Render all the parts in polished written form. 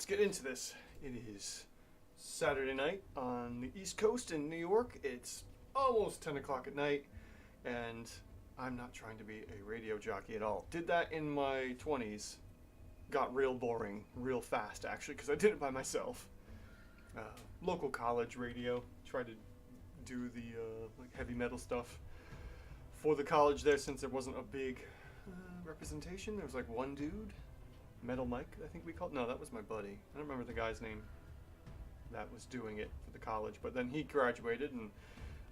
let's get into this. It is Saturday night on the East Coast in New York. It's almost 10 o'clock at night, and I'm not trying to be a radio jockey at all. Did that in my 20s. Got real boring real fast, actually, because I did it by myself. Local college radio. Tried to do the like heavy metal stuff for the college there, since there wasn't a big representation. There was like one dude. Metal Mike, I think we called. No, that was my buddy. I don't remember the guy's name that was doing it for the college. But then he graduated, and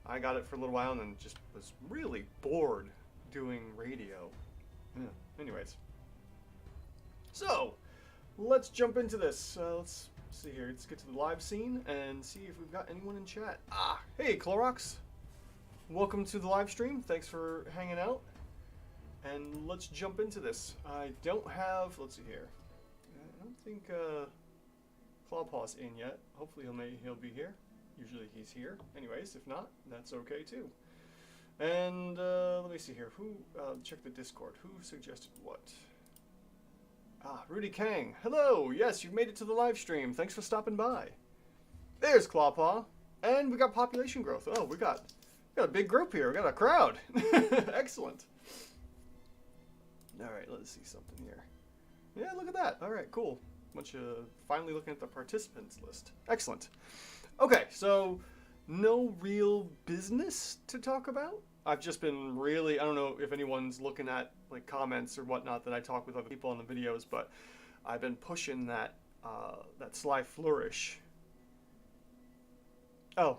I got it for a little while, and then just was really bored doing radio. Yeah. Anyways, so let's jump into this. Let's see here. Let's get to the live scene and see if we've got anyone in chat. Hey, Clorox. Welcome to the live stream. Thanks for hanging out. And let's jump into this. I don't have, let's see here. I don't think Clawpaw's in yet. Hopefully he'll be here. Usually he's here. Anyways, if not, that's okay too. And let me see here. Who check the Discord. Who suggested what? Rudy Kang. Hello. Yes, you've made it to the live stream. Thanks for stopping by. There's Clawpaw. And we got population growth. Oh, we got a big group here. We got a crowd. Excellent. All right, let's see something here. Yeah, look at that. All right, cool. Finally looking at the participants list. Excellent. Okay, so no real business to talk about. I've just been really, I don't know if anyone's looking at like comments or whatnot that I talk with other people on the videos, but I've been pushing that Sly Flourish. Oh,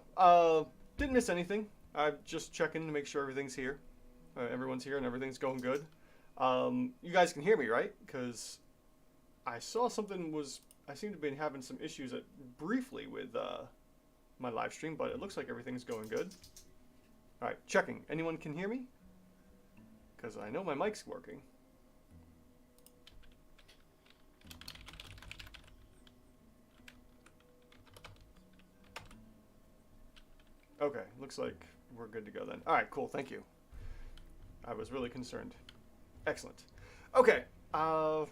didn't miss anything. I'm just checking to make sure everything's here. Everyone's here and everything's going good. You guys can hear me, right? Because I saw something I seem to be having some issues briefly with my live stream, but it looks like everything's going good. All right, checking. Anyone can hear me? Because I know my mic's working. Okay, looks like we're good to go then. All right, cool, thank you. I was really concerned. Excellent. Okay. What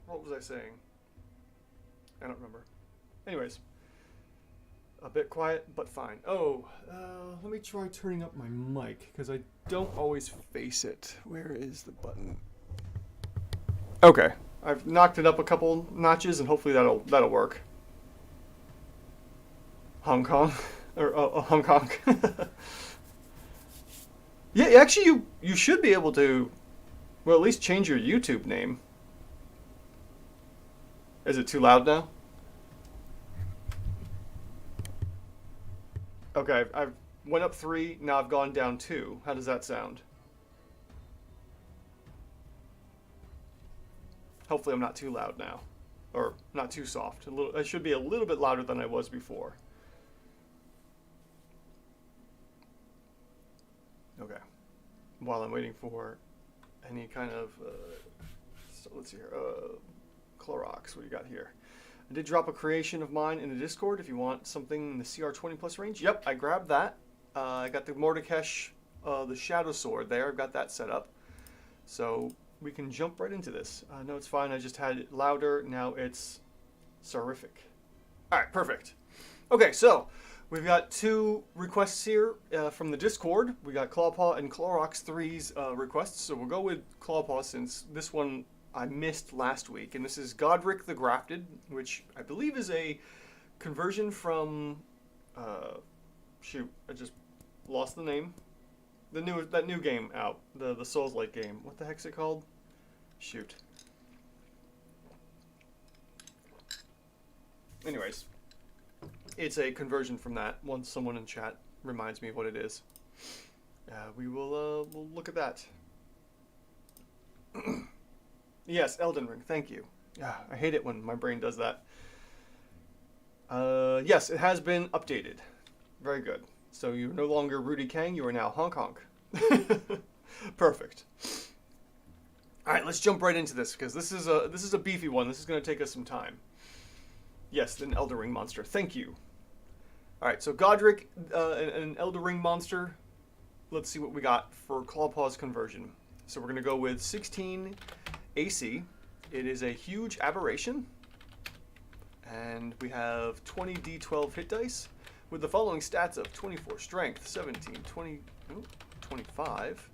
was I saying? I don't remember. Anyways. A bit quiet, but fine. Let me try turning up my mic, because I don't always face it. Where is the button? Okay. I've knocked it up a couple notches, and hopefully that'll work. Hong Kong. Or Hong Kong. Yeah, actually, you should be able to, well, at least change your YouTube name. Is it too loud now? Okay, I've went up 3, now I've gone down 2. How does that sound? Hopefully I'm not too loud now. Or not too soft. I should be a little bit louder than I was before. Okay. While I'm waiting for any kind of, so let's see here, Clorox, what do you got here? I did drop a creation of mine in the Discord if you want something in the CR20 plus range. Yep, I grabbed that. I got the Mordekash, the Shadow Sword there. I've got that set up. So we can jump right into this. No, it's fine. I just had it louder. Now it's terrific. All right, perfect. Okay, so we've got 2 requests here from the Discord. We got Clawpaw and Clorox 3's requests. So we'll go with Clawpaw since this one I missed last week. And this is Godric the Grafted, which I believe is a conversion from, shoot, I just lost the name. That new game out, the Souls-like game. What the heck's it called? Shoot. Anyways. It's a conversion from that. Once someone in chat reminds me of what it is, we'll look at that. Yes, Elden Ring. Thank you. I hate it when my brain does that. Yes, it has been updated. Very good. So you're no longer Rudy Kang. You are now Hong Kong. Perfect. All right, let's jump right into this because this is a beefy one. This is going to take us some time. Yes, an Elden Ring monster. Thank you. All right, so Godric, an Elden Ring monster. Let's see what we got for Clawpaw's conversion. So we're going to go with 16 AC. It is a huge aberration. And we have 20 D12 hit dice with the following stats of 24 strength, 17, 20, 25,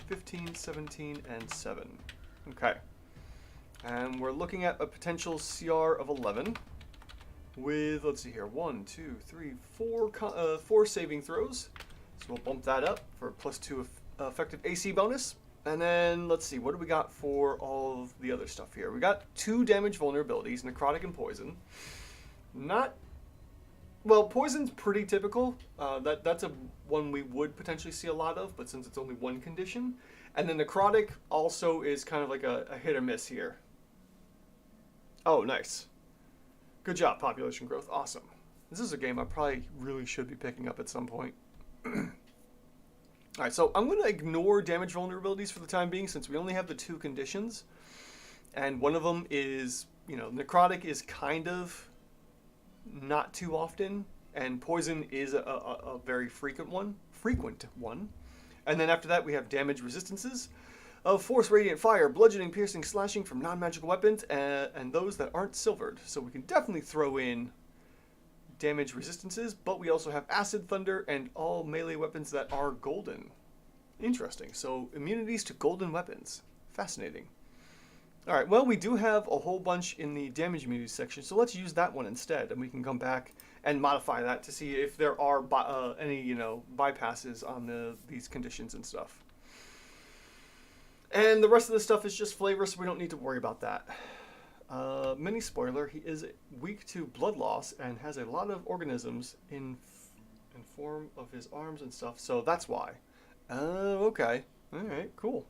15, 17, and 7. Okay. And we're looking at a potential CR of 11 with, let's see here, 1, 2, 3, 4 saving throws. So we'll bump that up for +2 effective AC bonus. And then, let's see, what do we got for all of the other stuff here? We got 2 damage vulnerabilities, necrotic and poison. Well, poison's pretty typical. That's a one we would potentially see a lot of, but since it's only one condition. And then necrotic also is kind of like a hit or miss here. Oh, nice. Good job, population growth. Awesome. This is a game I probably really should be picking up at some point. Alright, so I'm going to ignore damage vulnerabilities for the time being since we only have the 2 conditions. And one of them is, necrotic is kind of not too often, and poison is a very frequent one. And then after that we have damage resistances of force, radiant, fire, bludgeoning, piercing, slashing from non-magical weapons, and those that aren't silvered. So we can definitely throw in damage resistances, but we also have acid, thunder, and all melee weapons that are golden. Interesting. So immunities to golden weapons. Fascinating. Alright, well, we do have a whole bunch in the damage immunity section, so let's use that one instead, and we can come back and modify that to see if there are any, bypasses on these conditions and stuff. And the rest of the stuff is just flavor, so we don't need to worry about that. Mini spoiler, he is weak to blood loss and has a lot of organisms in form of his arms and stuff, so that's why. Okay. Alright, cool.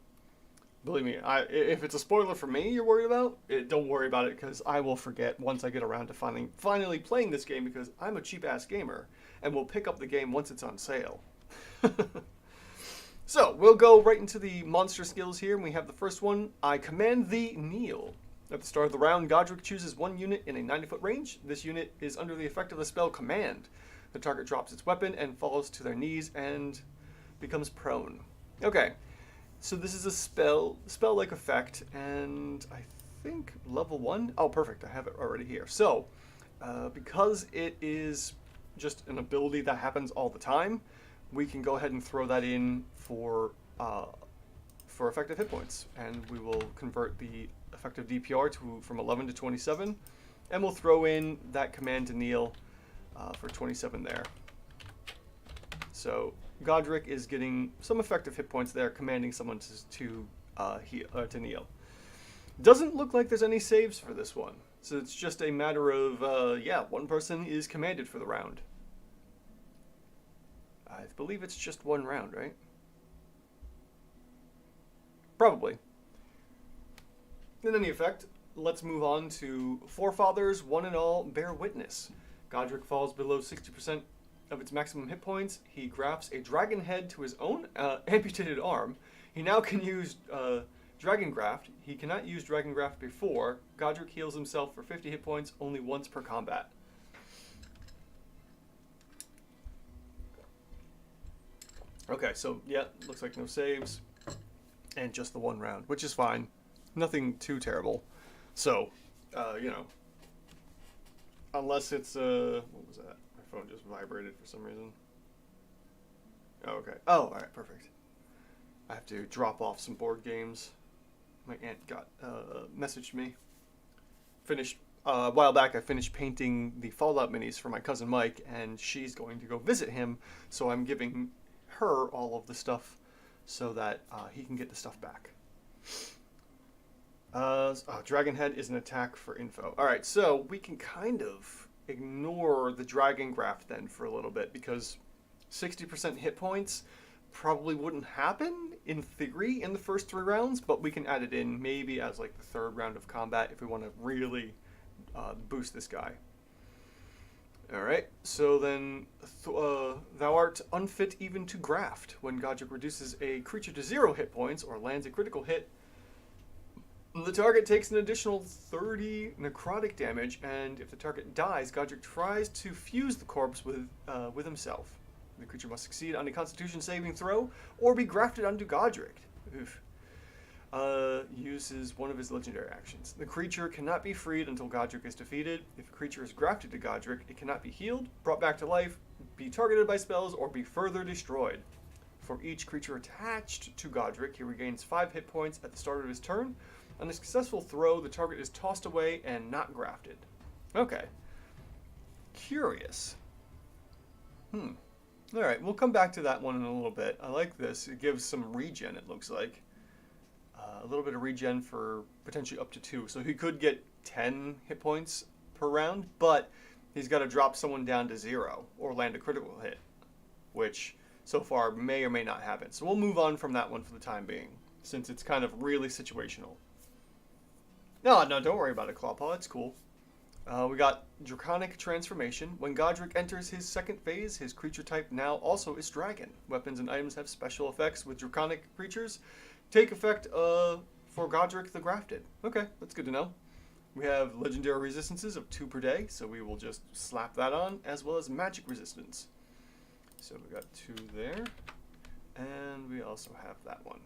Believe me, if it's a spoiler for me you're worried about, don't worry about it, because I will forget once I get around to finally playing this game, because I'm a cheap-ass gamer, and will pick up the game once it's on sale. So, we'll go right into the monster skills here, and we have the first one, I Command Thee Kneel. At the start of the round, Godric chooses one unit in a 90-foot range. This unit is under the effect of the spell Command. The target drops its weapon and falls to their knees and becomes prone. Okay, so this is a spell-like effect, and I think level 1? Oh, perfect, I have it already here. So, because it is just an ability that happens all the time, we can go ahead and throw that in for effective hit points, and we will convert the effective DPR from 11 to 27, and we'll throw in that command to kneel for 27 there. So Godric is getting some effective hit points there, commanding someone to kneel. Doesn't look like there's any saves for this one, so it's just a matter of one person is commanded for the round. I believe it's just one round, right? Probably. In any effect, let's move on to Forefathers, one and all, bear witness. Godric falls below 60% of its maximum hit points. He grafts a dragon head to his own amputated arm. He now can use Dragon Graft. He cannot use Dragon Graft before. Godric heals himself for 50 hit points only once per combat. Okay, so yeah, looks like no saves. And just the one round, which is fine. Nothing too terrible. So, unless it's, what was that? My phone just vibrated for some reason. Oh, okay. Oh, alright, perfect. I have to drop off some board games. My aunt messaged me. A while back, I finished painting the Fallout minis for my cousin Mike, and she's going to go visit him, so I'm giving her all of the stuff so that he can get the stuff back. Dragon Head is an attack for info. Alright, so we can kind of ignore the Dragon Graft then for a little bit, because 60% hit points probably wouldn't happen, in theory, in the first 3 rounds, but we can add it in maybe as like the 3rd round of combat if we want to really boost this guy. Alright, so then thou art unfit even to graft. When Godric reduces a creature to 0 hit points or lands a critical hit, the target takes an additional 30 necrotic damage, and if the target dies, Godric tries to fuse the corpse with himself. The creature must succeed on a Constitution saving throw or be grafted onto Godric. Oof. uses one of his legendary actions. The creature cannot be freed until Godric is defeated. If a creature is grafted to Godric, it cannot be healed, brought back to life, be targeted by spells, or be further destroyed. For each creature attached to Godric, he regains 5 hit points at the start of his turn. On a successful throw, the target is tossed away and not grafted. Okay. Curious. Alright, we'll come back to that one in a little bit. I like this. It gives some regen, it looks like. A little bit of regen for potentially up to 2. So he could get 10 hit points per round, but he's got to drop someone down to 0 or land a critical hit, which so far may or may not happen. So we'll move on from that one for the time being, since it's kind of really situational. No, don't worry about it, Clawpaw. It's cool. We got Draconic Transformation. When Godric enters his second phase, his creature type now also is Dragon. Weapons and items have special effects with Draconic creatures. Take effect for Godric the Grafted. Okay, that's good to know. We have legendary resistances of 2 per day, so we will just slap that on, as well as magic resistance. So we got 2 there, and we also have that one.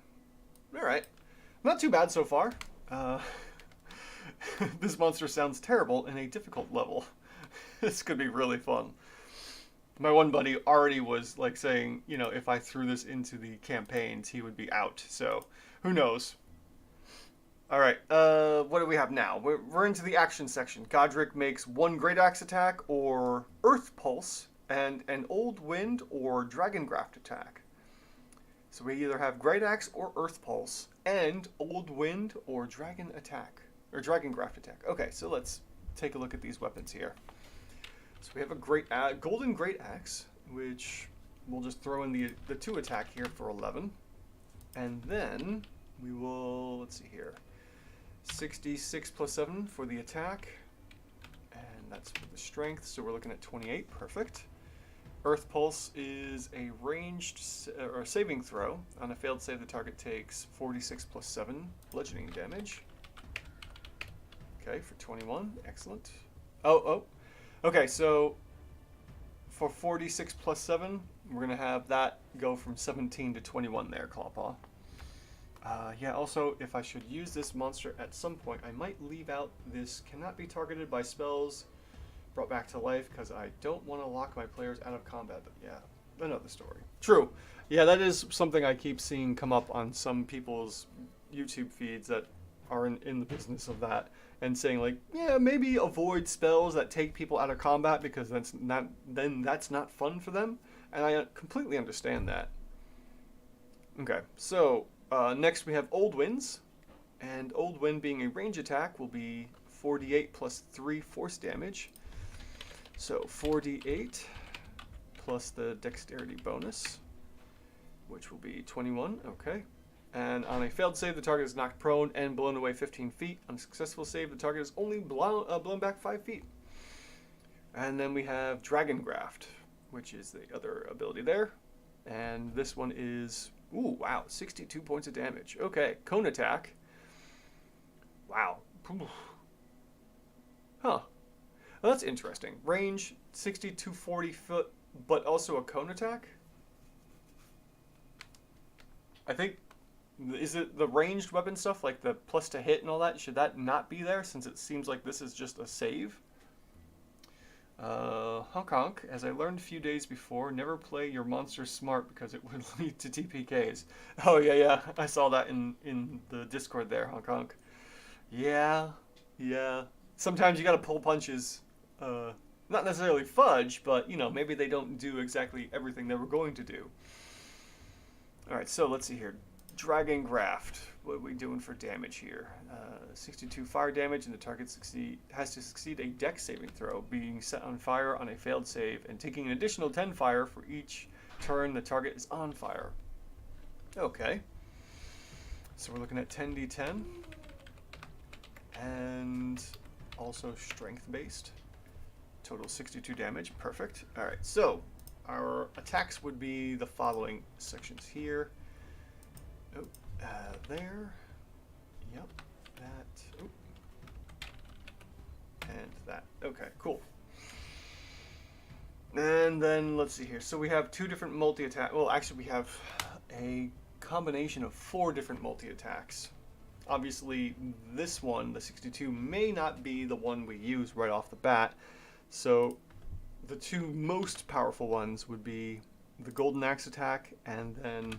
All right, not too bad so far. This monster sounds terrible in a difficult level. This could be really fun. My one buddy already was like saying, you know, if I threw this into the campaigns, he would be out. So, who knows? All right, what do we have now? We're into the action section. Godric makes 1 Great Axe attack or Earth Pulse, and an Old Wind or Dragon Graft attack. So we either have Great Axe or Earth Pulse, and Old Wind or Dragon attack, or Dragon Graft attack. Okay, so let's take a look at these weapons here. So we have a Golden Great Axe, which we'll just throw in the 2 attack here for 11. And then we will, let's see here, 66 plus 7 for the attack. And that's for the strength, so we're looking at 28, perfect. Earth Pulse is a ranged or saving throw. On a failed save, the target takes 46 plus 7 bludgeoning damage. Okay, for 21, excellent. Okay, so for 46 plus 7, we're going to have that go from 17 to 21 there, Clawpaw. Yeah, also, if I should use this monster at some point, I might leave out this cannot be targeted by spells brought back to life, because I don't want to lock my players out of combat, but yeah, another story. True. Yeah, that is something I keep seeing come up on some people's YouTube feeds that are in the business of that, and saying like, yeah, maybe avoid spells that take people out of combat, because that's not fun for them, and I completely understand that. Okay, so next we have Old Winds, and Old Wind being a range attack will be 48 plus 3 force damage. So 48 plus the dexterity bonus, which will be 21, okay. And on a failed save, the target is knocked prone and blown away 15 feet. On a successful save, the target is only blown back 5 feet. And then we have Dragon Graft, which is the other ability there. And this one is, ooh, wow, 62 points of damage. Okay, Cone Attack. Wow. Huh. Well, that's interesting. Range, 60 to 40 foot, but also a cone attack? I think, is it the ranged weapon stuff, like the plus to hit and all that? Should that not be there, since it seems like this is just a save? Honk honk, as I learned a few days before, never play your monster smart because it would lead to TPKs. Oh, yeah, I saw that in the Discord there, honk honk. Yeah. Sometimes you gotta pull punches. Not necessarily fudge, but, you know, maybe they don't do exactly everything they were going to do. Alright, so let's see here. Dragon Graft. What are we doing for damage here? 62 fire damage, and the target has to succeed a dex saving throw, being set on fire on a failed save, and taking an additional 10 fire for each turn the target is on fire. Okay. So we're looking at 10d10. And also strength-based. Total 62 damage. Perfect. All right, so our attacks would be the following sections here. Oh, there. Yep. That. Oh. And that. Okay, cool. And then let's see here. So we have 2 different multi-attack. Well, actually, we have a combination of 4 different multi-attacks. Obviously, this one, the 62, may not be the one we use right off the bat. So the two most powerful ones would be the Golden Axe attack and then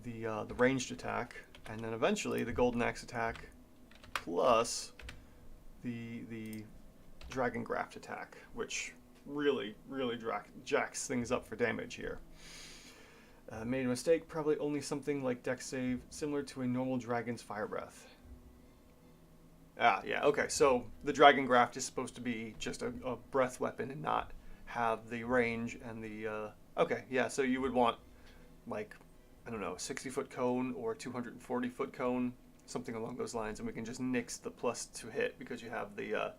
the ranged attack, and then eventually the Golden Axe attack plus the Dragon Graft attack, which really jacks things up for damage here. Made a mistake, probably only something like dex save, similar to a normal dragon's fire breath. Ah, yeah, okay, so the Dragon Graft is supposed to be just a breath weapon and not have the range and the, okay, yeah, so you would want, like, I don't know, a 60-foot cone or a 240-foot cone, something along those lines, and we can just nix the plus to hit because you have the,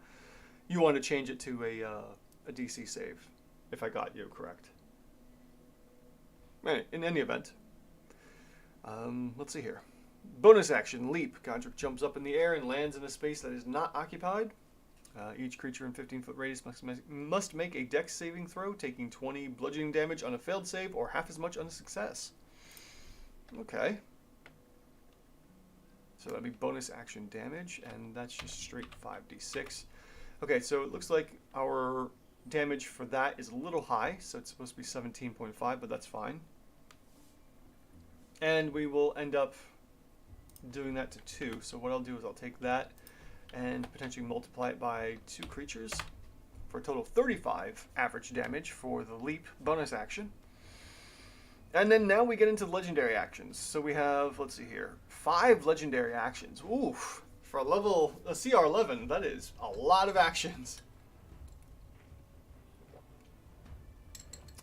you want to change it to a DC save, if I got you correct. In any event, let's see here. Bonus action, Leap. Godric jumps up in the air and lands in a space that is not occupied. Each creature in 15-foot radius must make a dex saving throw, taking 20 bludgeoning damage on a failed save or half as much on a success. Okay. So that'd be bonus action damage, and that's just straight 5d6. Okay, so it looks like our damage for that is a little high, so it's supposed to be 17.5, but that's fine. And we will end up doing that to 2. So what I'll do is I'll take that and potentially multiply it by 2 creatures for a total of 35 average damage for the Leap bonus action. And then now we get into legendary actions. So we have, let's see here, 5 legendary actions. Oof, for a CR 11, that is a lot of actions.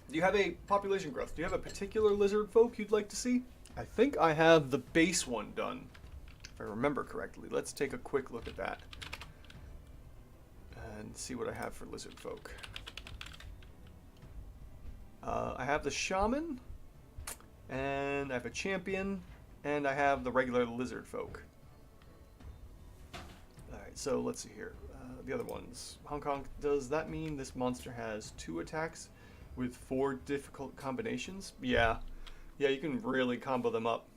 Do you have a population growth? Do you have a particular lizard folk you'd like to see? I think I have the base one done, if I remember correctly. Let's take a quick look at that and see what I have for lizard folk. I have the shaman, and I have a champion, and I have the regular lizard folk. Alright, so let's see here. The other ones. Hong Kong, does that mean this monster has 2 attacks with 4 difficult combinations? Yeah. Yeah, you can really combo them up.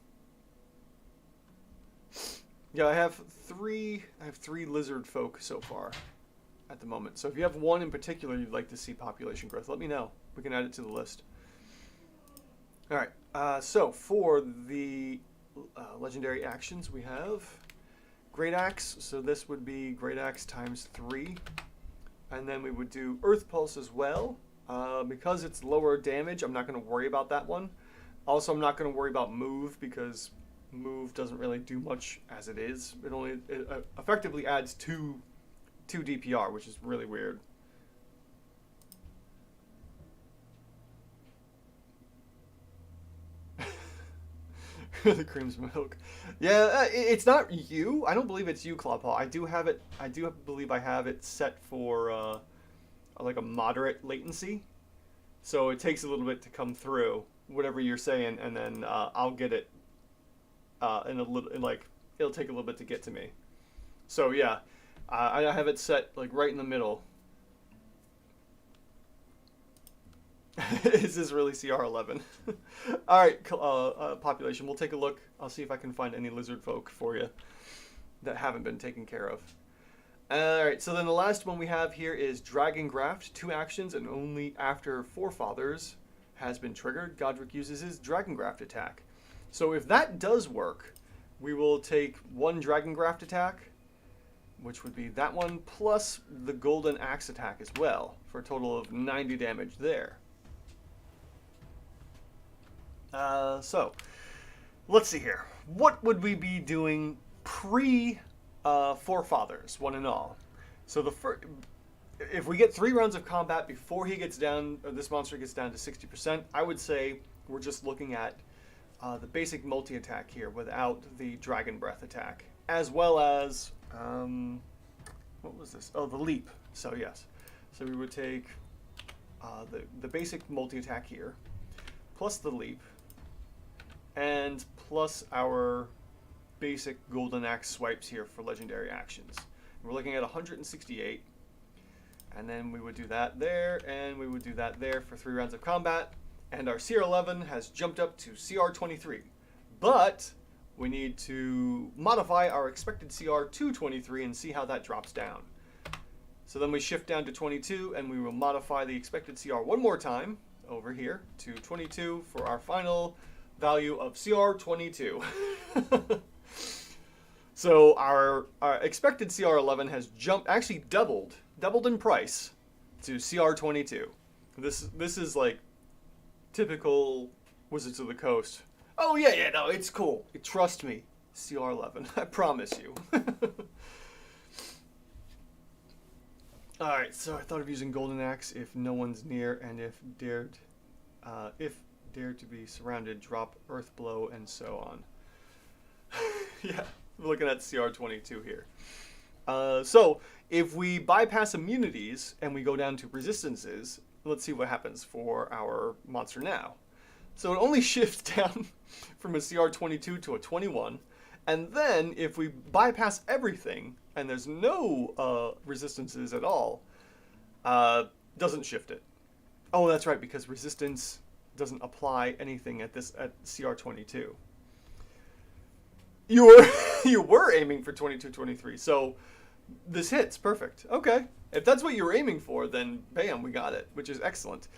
Yeah, I have three lizard folk so far at the moment. So if you have one in particular you'd like to see population growth, let me know. We can add it to the list. Alright, so for the legendary actions we have Great Axe. So this would be Great Axe times 3. And then we would do Earth Pulse as well. Because it's lower damage, I'm not going to worry about that one. Also, I'm not going to worry about Move because Move doesn't really do much as it is. It effectively adds 2 DPR, which is really weird. The cream's milk. Yeah, it's not you. I don't believe it's you, Clawpaw. I do believe I have it set for like a moderate latency, so it takes a little bit to come through whatever you're saying, and then I'll get it it'll take a little bit to get to me. So yeah, I have it set like right in the middle. Is this really CR11? All right, population. We'll take a look. I'll see if I can find any lizard folk for you that haven't been taken care of. All right, so then the last one we have here is Dragon Graft. 2 actions, and only after Forefathers has been triggered, Godric uses his Dragon Graft attack. So if that does work, we will take 1 Dragon Graft attack, which would be that one, plus the Golden Axe attack as well, for a total of 90 damage there. So, let's see here. What would we be doing pre-Forefathers, one and all? So if we get 3 rounds of combat before he gets down, or this monster gets down to 60%, I would say we're just looking at the basic multi-attack here without the Dragon Breath attack, as well as, what was this? Oh, the Leap. So yes. So we would take the basic multi-attack here, plus the Leap, and plus our basic Golden Axe swipes here for legendary actions. We're looking at 168, and then we would do that there, and we would do that there for 3 rounds of combat, and our CR11 has jumped up to CR23. But we need to modify our expected CR to 23 and see how that drops down. So then we shift down to 22 and we will modify the expected CR one more time over here to 22 for our final value of CR 22. So our expected CR 11 has actually doubled in price to CR 22. This is like typical Wizards of the Coast. Oh yeah, no, it's cool. Trust me, CR 11. I promise you. All right, so I thought of using Golden Axe if no one's near, and if dared to be surrounded, drop Earth Blow, and so on. Yeah, we're looking at CR 22 here. So if we bypass immunities and we go down to resistances, let's see what happens for our monster now. So it only shifts down from a CR 22 to a 21. And then if we bypass everything and there's no resistances at all, doesn't shift it. Oh, that's right, because resistance doesn't apply anything at CR 22. You were aiming for 22-23, so this hits perfect. Okay, if that's what you were aiming for, then bam, we got it, which is excellent.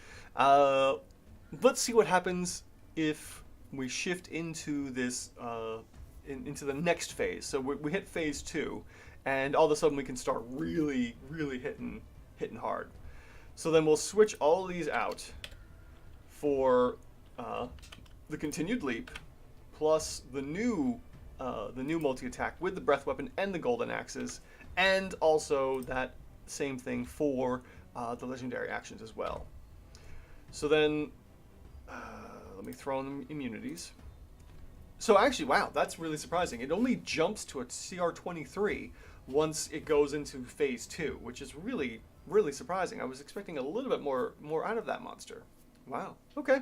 Let's see what happens if we shift into this into the next phase. So we hit phase 2, and all of a sudden we can start really hitting hard. So then we'll switch all these out for the continued leap, plus the new multi-attack with the breath weapon and the golden axes, and also that same thing for the legendary actions as well. So then let me throw in the immunities. So actually, wow, that's really surprising. It only jumps to a CR 23 once it goes into phase 2, which is really surprising. I was expecting a little bit more out of that monster. Wow. Okay.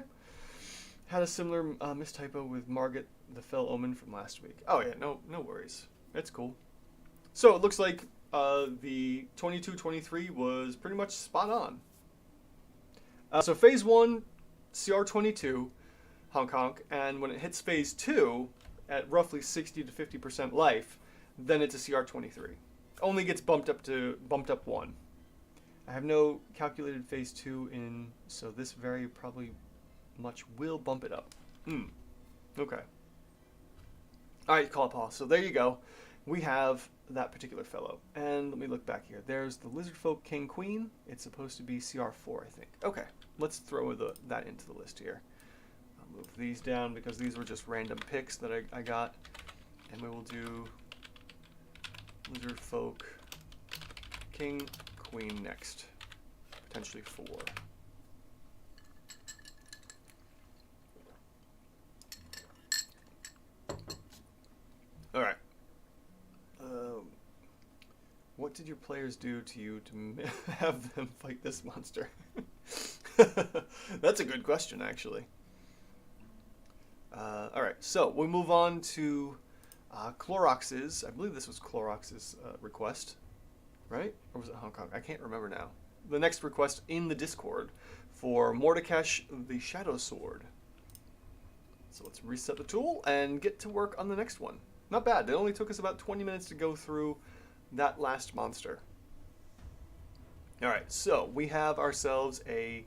Had a similar mistypo with Margit the Fell Omen from last week. Oh yeah, no worries. That's cool. So it looks like the 22-23 was pretty much spot on. So phase 1, CR 22, honk honk, and when it hits phase 2 at roughly 60 to 50% life, then it's a CR 23. Only gets bumped up 1. I have no calculated phase 2 in, so this very probably much will bump it up. Okay. Alright, call it Paul. So there you go. We have that particular fellow. And let me look back here. There's the Lizard Folk King Queen. It's supposed to be CR 4, I think. Okay, let's throw that into the list here. I'll move these down because these were just random picks that I got. And we will do Lizard Folk King Queen next. Potentially 4. Alright. What did your players do to you to have them fight this monster? That's a good question, actually. Alright, so we move on to Clorox's. I believe this was Clorox's request, right? Or was it Hong Kong? I can't remember now. The next request in the Discord for Mordekash the Shadow Sword. So let's reset the tool and get to work on the next one. Not bad. It only took us about 20 minutes to go through that last monster. Alright, so we have ourselves a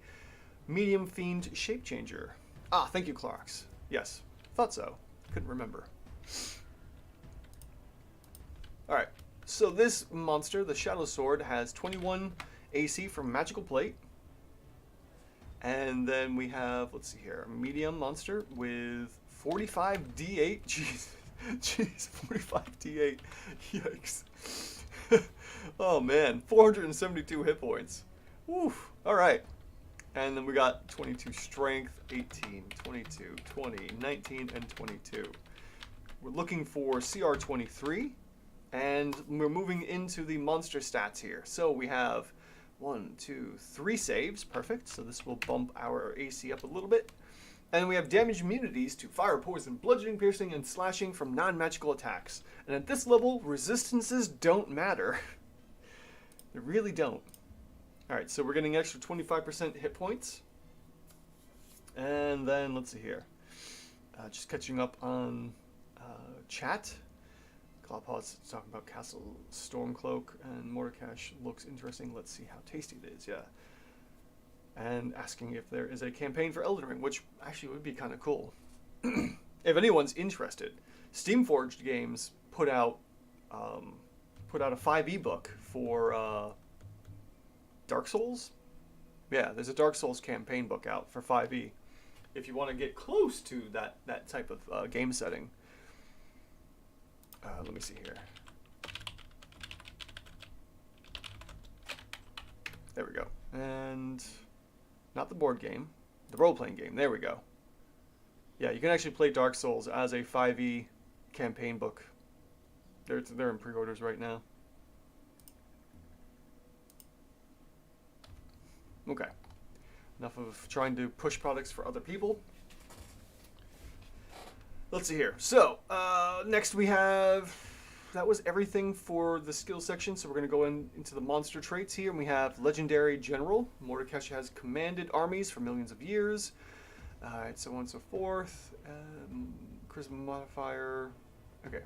medium fiend shape changer. Ah, thank you, Clorox. Yes, thought so. Couldn't remember. Alright, so this monster, the Shadow Sword, has 21 AC from Magical Plate. And then we have, let's see here, a medium monster with 45 D8. Jeez, 45 D8. Yikes. Oh man, 472 hit points. Oof. Alright. And then we got 22 strength, 18, 22, 20, 19, and 22. We're looking for CR 23. And we're moving into the monster stats here. So we have 1, 2, 3 saves. Perfect. So this will bump our AC up a little bit. And we have damage immunities to fire, poison, bludgeoning, piercing, and slashing from non-magical attacks. And at this level, resistances don't matter. They really don't. Alright, so we're getting an extra 25% hit points. And then, let's see here. Just catching up on chat. Clawpaw's talking about Castle Stormcloak, and Mordekash looks interesting. Let's see how tasty it is, yeah. And asking if there is a campaign for Elden Ring, which actually would be kind of cool. If anyone's interested, Steamforged Games put out a 5e book for Dark Souls. Yeah, there's a Dark Souls campaign book out for 5e. If you want to get close to that type of game setting. Let me see here. There we go. And not the board game, the role-playing game. There we go. Yeah, you can actually play Dark Souls as a 5e campaign book. They're in pre-orders right now. Okay. Enough of trying to push products for other people. Let's see here. So, next we have... That was everything for the skill section, so we're going to go into the monster traits here. And we have Legendary General. Mordekash has commanded armies for millions of years. So on and so forth. Charisma modifier. Okay.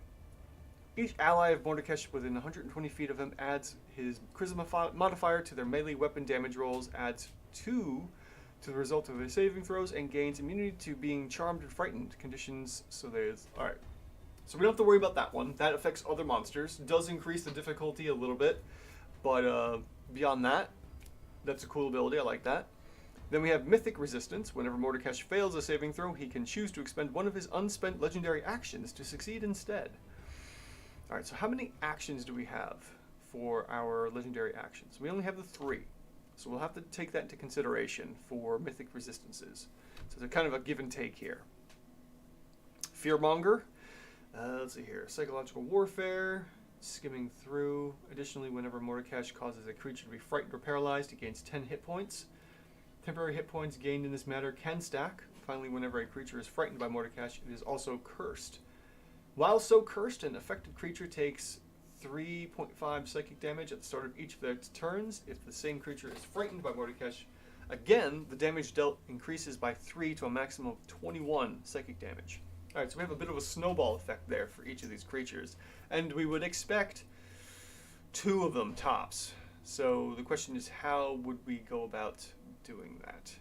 Each ally of Mordekash within 120 feet of him adds his Charisma modifier to their melee weapon damage rolls, adds 2 to the result of their saving throws, and gains immunity to being charmed and frightened conditions. So there's... Alright. So we don't have to worry about that one. That affects other monsters. Does increase the difficulty a little bit. But beyond that, that's a cool ability. I like that. Then we have Mythic Resistance. Whenever Mordekash fails a saving throw, he can choose to expend one of his unspent legendary actions to succeed instead. Alright, so how many actions do we have for our legendary actions? We only have the 3. So we'll have to take that into consideration for Mythic Resistances. So it's kind of a give and take here. Fearmonger. Let's see here. Psychological Warfare. Skimming through. Additionally, whenever Mordekash causes a creature to be frightened or paralyzed, he gains 10 hit points. Temporary hit points gained in this manner can stack. Finally, whenever a creature is frightened by Mordekash, it is also cursed. While so cursed, an affected creature takes 3.5 psychic damage at the start of each of their turns. If the same creature is frightened by Mordekash, again, the damage dealt increases by 3 to a maximum of 21 psychic damage. Alright, so we have a bit of a snowball effect there for each of these creatures. And we would expect 2 of them tops. So the question is, how would we go about doing that?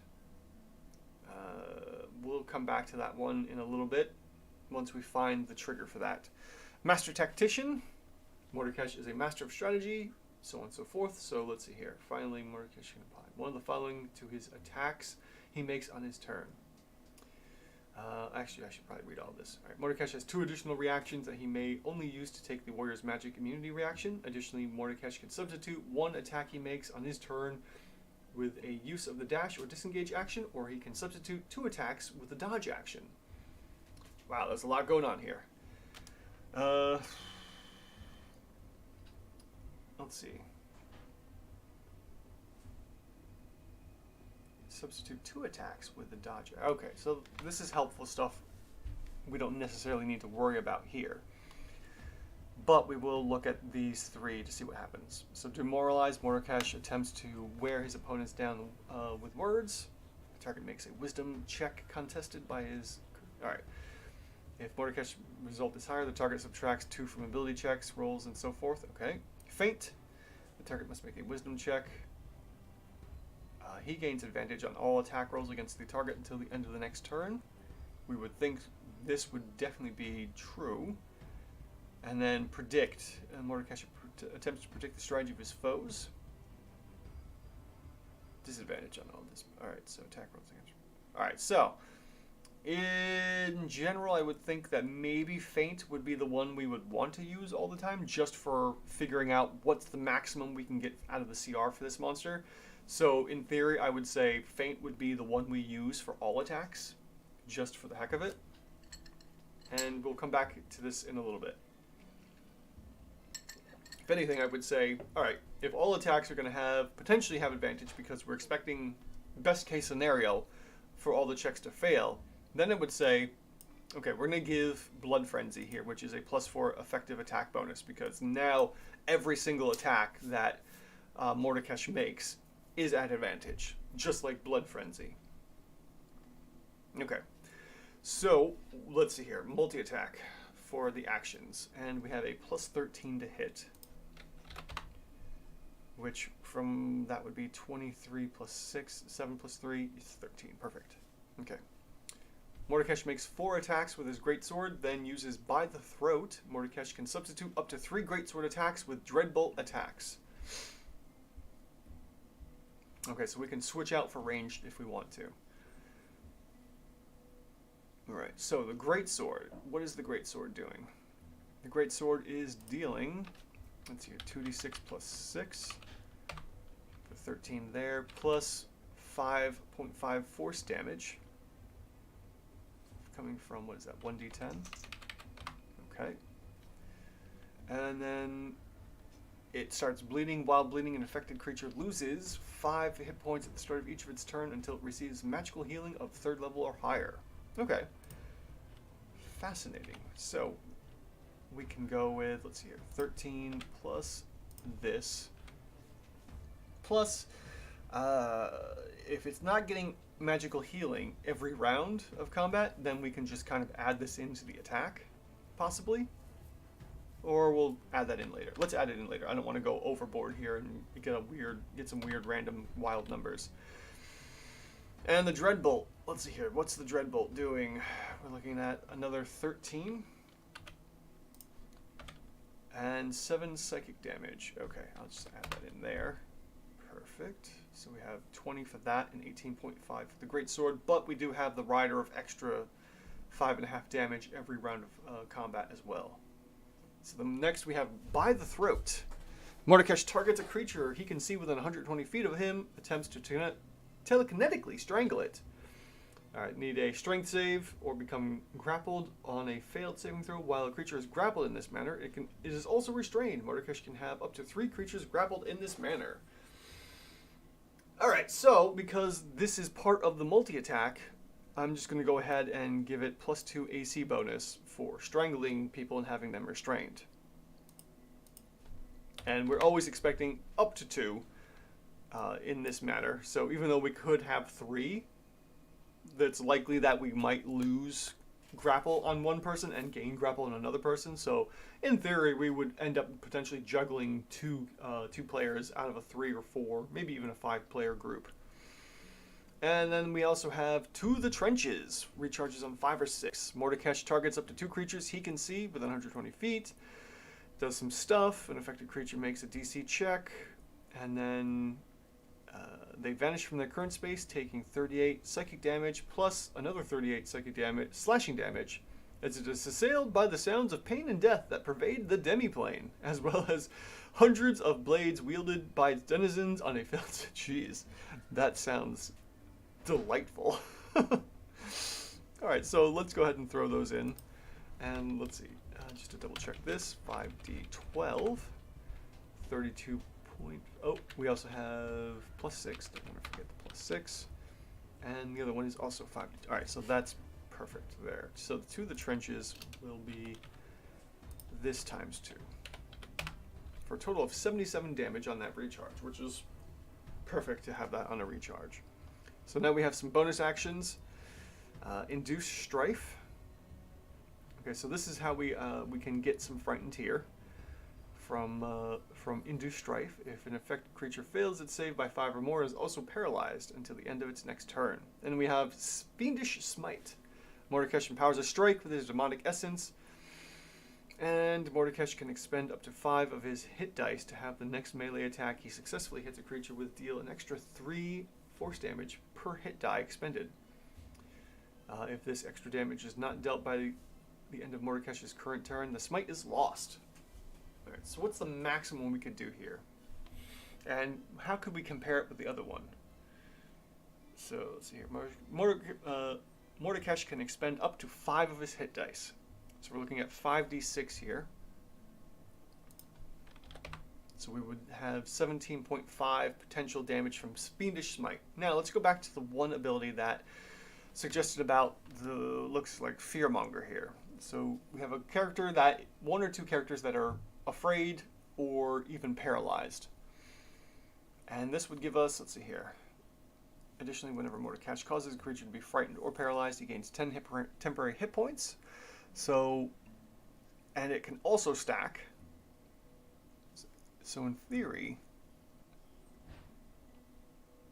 We'll come back to that one in a little bit once we find the trigger for that. Master Tactician. Mordekash is a master of strategy, so on and so forth. So let's see here. Finally, Mordekash can apply one of the following to his attacks he makes on his turn. Actually, I should probably read all this. All right, Mordekash has 2 additional reactions that he may only use to take the warrior's magic immunity reaction. Additionally, Mordekash can substitute 1 attack he makes on his turn with a use of the dash or disengage action, or he can substitute 2 attacks with the dodge action. Wow, there's a lot going on here. Let's see. Substitute 2 attacks with the dodge. Okay, so this is helpful stuff we don't necessarily need to worry about here. But we will look at these 3 to see what happens. So Demoralize. Mordekash attempts to wear his opponents down with words. The target makes a wisdom check contested by his... Alright. If Mordekash's result is higher, the target subtracts 2 from ability checks, rolls, and so forth. Okay. Feint. The target must make a wisdom check. He gains advantage on all attack rolls against the target until the end of the next turn. We would think this would definitely be true. And then Predict. Mordekash attempts to predict the strategy of his foes. Disadvantage on all this. Alright, so attack rolls against... Alright, so... In general, I would think that maybe Feint would be the one we would want to use all the time, just for figuring out what's the maximum we can get out of the CR for this monster. So, in theory, I would say Feint would be the one we use for all attacks, just for the heck of it. And we'll come back to this in a little bit. If anything, I would say, alright, if all attacks are going to potentially have advantage because we're expecting best case scenario for all the checks to fail, then I would say, okay, we're going to give Blood Frenzy here, which is a +4 effective attack bonus, because now every single attack that Mordekash makes is at advantage, just like Blood Frenzy. Okay, so let's see here. Multi-attack. for the actions, and we have a plus 13 to hit, which from that would be 23 plus 6, 7 plus 3 is 13. Perfect. Okay. Mordekash makes 4 attacks with his greatsword, then uses By the Throat. Mordekash can substitute up to 3 greatsword attacks with Dreadbolt attacks. Okay, so we can switch out for ranged if we want to. Alright, so the greatsword. What is the greatsword doing? The greatsword is dealing, let's see here, 2d6 plus 6. 13 there, plus 5.5 force damage. Coming from, what is that, 1d10? Okay. And then it starts bleeding. While bleeding, an affected creature loses 5 hit points at the start of each of its turn until it receives magical healing of 3rd level or higher. Okay. Fascinating. So, we can go with, let's see here, 13 plus this. Plus, if it's not getting magical healing every round of combat, then we can just kind of add this into the attack, possibly. Or we'll add that in later. Let's add it in later. I don't want to go overboard here and get some weird random wild numbers. And the Dreadbolt. Let's see here. What's the Dreadbolt doing? We're looking at another 13. And 7 psychic damage. Okay, I'll just add that in there. Perfect. So we have 20 for that and 18.5 for the greatsword, but we do have the rider of extra 5.5 damage every round of combat as well. So next we have By the Throat. Mordekash targets a creature he can see within 120 feet of him, attempts to telekinetically strangle it. Alright, need a strength save or become grappled on a failed saving throw. While a creature is grappled in this manner, it is also restrained. Mordekash can have up to 3 creatures grappled in this manner. Alright, so because this is part of the multi-attack, I'm just going to go ahead and give it plus 2 AC bonus for strangling people and having them restrained. And we're always expecting up to 2 in this manner. So even though we could have 3, it's likely that we might lose grapple on one person and gain grapple on another person. So in theory, we would end up potentially juggling two players out of a 3 or 4, maybe even a 5-player group. And then we also have To the Trenches, recharges on 5 or 6. Mordekash targets up to 2 creatures he can see within 120 feet. Does some stuff. An affected creature makes a DC check, and then they vanish from their current space, taking 38 psychic damage plus another 38 psychic damage, slashing damage, as it is assailed by the sounds of pain and death that pervade the demiplane, as well as hundreds of blades wielded by its denizens on a failed. Jeez, that sounds delightful. Alright, so let's go ahead and throw those in. And let's see, just to double check this, 5d12, 32 point. Oh, we also have plus 6, don't want to forget the plus 6. And the other one is also 5. Alright, so that's perfect there. So To the Trenches will be this times 2. For a total of 77 damage on that recharge, which is perfect to have that on a recharge. So now we have some bonus actions. Induce Strife. Okay, so this is how we can get some Frightened here from Induce Strife. If an affected creature fails its save by 5 or more, is also paralyzed until the end of its next turn. And we have Fiendish Smite. Mordekash empowers a strike with his demonic essence, and Mordekash can expend up to 5 of his hit dice to have the next melee attack he successfully hits a creature with deal an extra 3 force damage per hit die expended. If this extra damage is not dealt by the end of Mordekash's current turn, the smite is lost. Alright, so what's the maximum we could do here? And how could we compare it with the other one? So let's see here. Mordekash can expend up to 5 of his hit dice. So we're looking at 5d6 here. So we would have 17.5 potential damage from Fiendish Smite. Now let's go back to the one ability that suggested about the looks like Fearmonger here. So we have a character that, 1 or 2 characters that are afraid or even paralyzed. And this would give us, let's see here. Additionally, whenever Mordekash causes a creature to be frightened or paralyzed, he gains 10 temporary hit points. So and it can also stack. So in theory,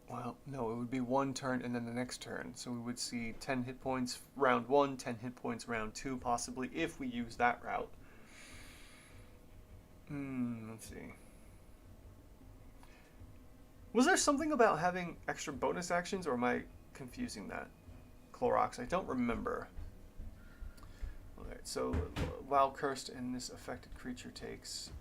well, no, it would be one turn and then the next turn. So we would see 10 hit points round 1, 10 hit points round 2, possibly, if we use that route. Let's see. Was there something about having extra bonus actions, or am I confusing that? Clorox, I don't remember. Alright, so while cursed and this affected creature takes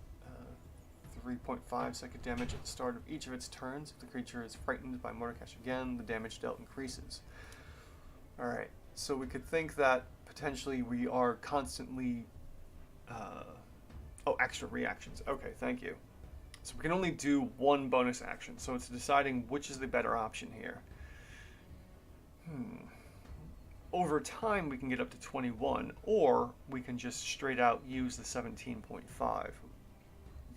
3.5 second damage at the start of each of its turns. If the creature is frightened by Mordekash again, the damage dealt increases. Alright, so we could think that potentially we are constantly... oh, extra reactions. Okay, thank you. So we can only do one bonus action, so it's deciding which is the better option here. Over time, we can get up to 21, or we can just straight out use the 17.5.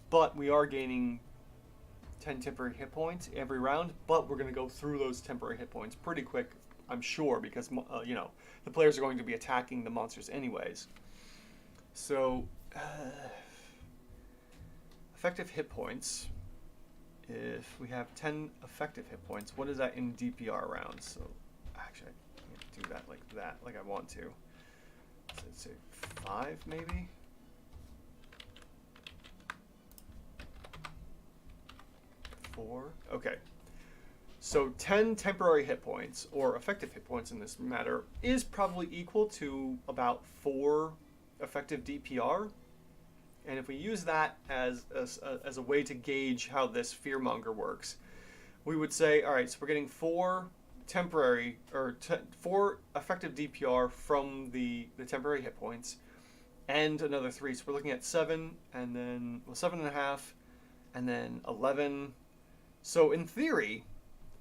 But we are gaining 10 temporary hit points every round, but we're going to go through those temporary hit points pretty quick, I'm sure, because you know, the players are going to be attacking the monsters anyways. So, effective hit points. If we have 10 effective hit points, what is that in DPR rounds? So, actually, I can't do that, like I want to. So let's say 5, maybe? Okay, so 10 temporary hit points, or effective hit points in this matter, is probably equal to about 4 effective DPR. And if we use that as a way to gauge how this fearmonger works, we would say, all right, so we're getting 4 temporary, or 4 effective DPR from the temporary hit points, and another 3. So we're looking at 7, and then, well, 7.5, and then 11. So in theory,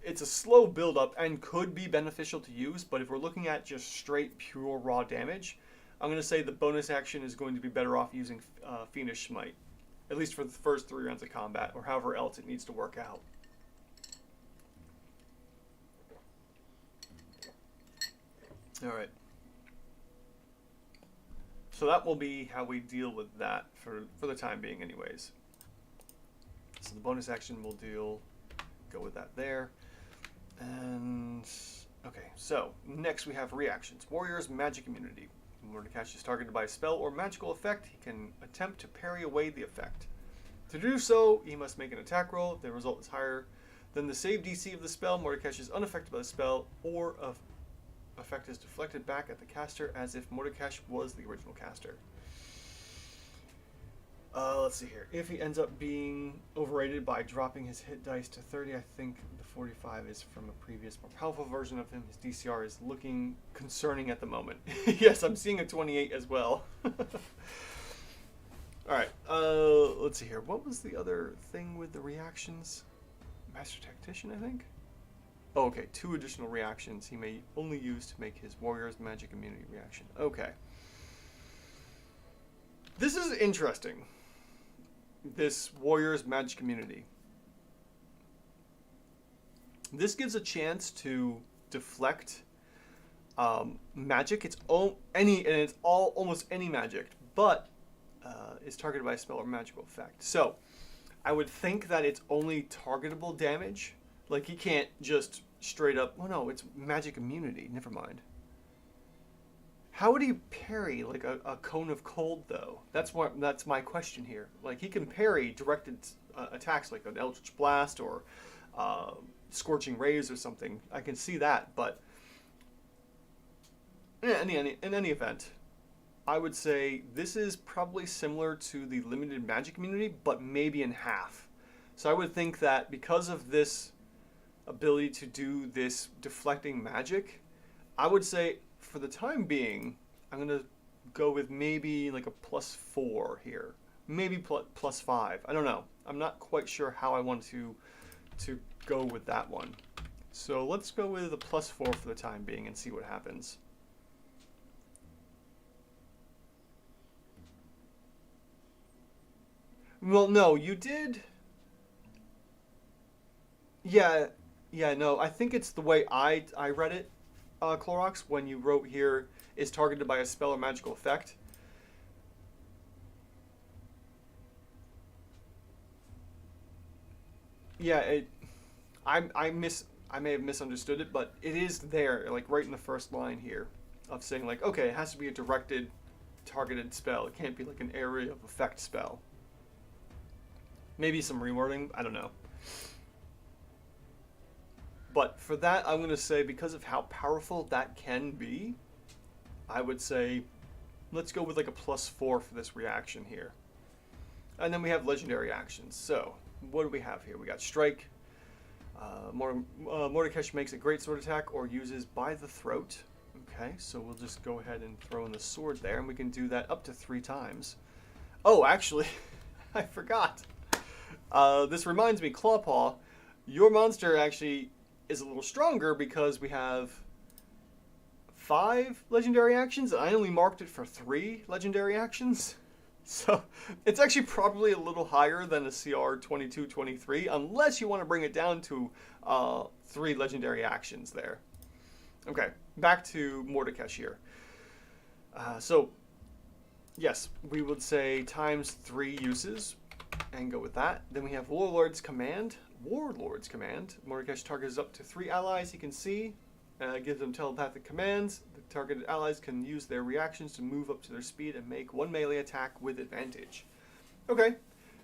it's a slow build-up and could be beneficial to use, but if we're looking at just straight, pure, raw damage, I'm going to say the bonus action is going to be better off using Fiendish Smite, at least for the first 3 rounds of combat, or however else it needs to work out. Alright. So that will be how we deal with that for the time being anyways. So the bonus action will go with that there. And, okay, so next we have reactions. Warrior's Magic Immunity. When Mordekash is targeted by a spell or magical effect, he can attempt to parry away the effect. To do so, he must make an attack roll. If the result is higher than the save DC of the spell, Mordekash is unaffected by the spell, or effect is deflected back at the caster as if Mordekash was the original caster. Let's see here. If he ends up being overrated by dropping his hit dice to 30, I think the 45 is from a previous, more powerful version of him. His DCR is looking concerning at the moment. Yes, I'm seeing a 28 as well. Alright, let's see here. What was the other thing with the reactions? Master Tactician, I think? Oh, okay. 2 additional reactions he may only use to make his Warrior's Magic Immunity reaction. Okay. This is interesting. This Warrior's Magic Immunity. This gives a chance to deflect magic. It's almost any magic, but is targeted by a spell or magical effect. So I would think that it's only targetable damage. Like, he can't just straight up. Oh no, it's magic immunity. Never mind. How would he parry, like, a cone of cold, though? That's my question here. Like, he can parry directed attacks, like an Eldritch Blast or Scorching Rays or something. I can see that, but in any event, I would say this is probably similar to the limited magic immunity, but maybe in half. So I would think that because of this ability to do this deflecting magic, I would say, for the time being, I'm going to go with maybe like a +4 here. Maybe +5. I don't know. I'm not quite sure how I want to go with that one. So let's go with a +4 for the time being and see what happens. Well, no, you did... Yeah, no, I think it's the way I read it, Clorox, when you wrote here, is targeted by a spell or magical effect. Yeah, I may have misunderstood it, but it is there, like right in the first line here, of saying like, okay, it has to be a directed, targeted spell. It can't be like an area of effect spell. Maybe some rewording, I don't know. But for that, I'm going to say because of how powerful that can be, I would say let's go with like a +4 for this reaction here. And then we have legendary actions. So what do we have here? We got Strike. Mordekash makes a great sword attack or uses by the throat. Okay, so we'll just go ahead and throw in the sword there, and we can do that up to 3 times. Oh, actually, I forgot. This reminds me, Clawpaw, your monster actually is a little stronger because we have 5 legendary actions. I only marked it for 3 legendary actions. So it's actually probably a little higher than a CR 22-23, unless you want to bring it down to 3 legendary actions there. Okay, back to Mordekash here. So, yes, we would say times 3 uses and go with that. Then we have Warlord's Command. Warlord's Command. Mordekash targets up to 3 allies he can see. Gives them telepathic commands. The targeted allies can use their reactions to move up to their speed and make 1 melee attack with advantage. Okay,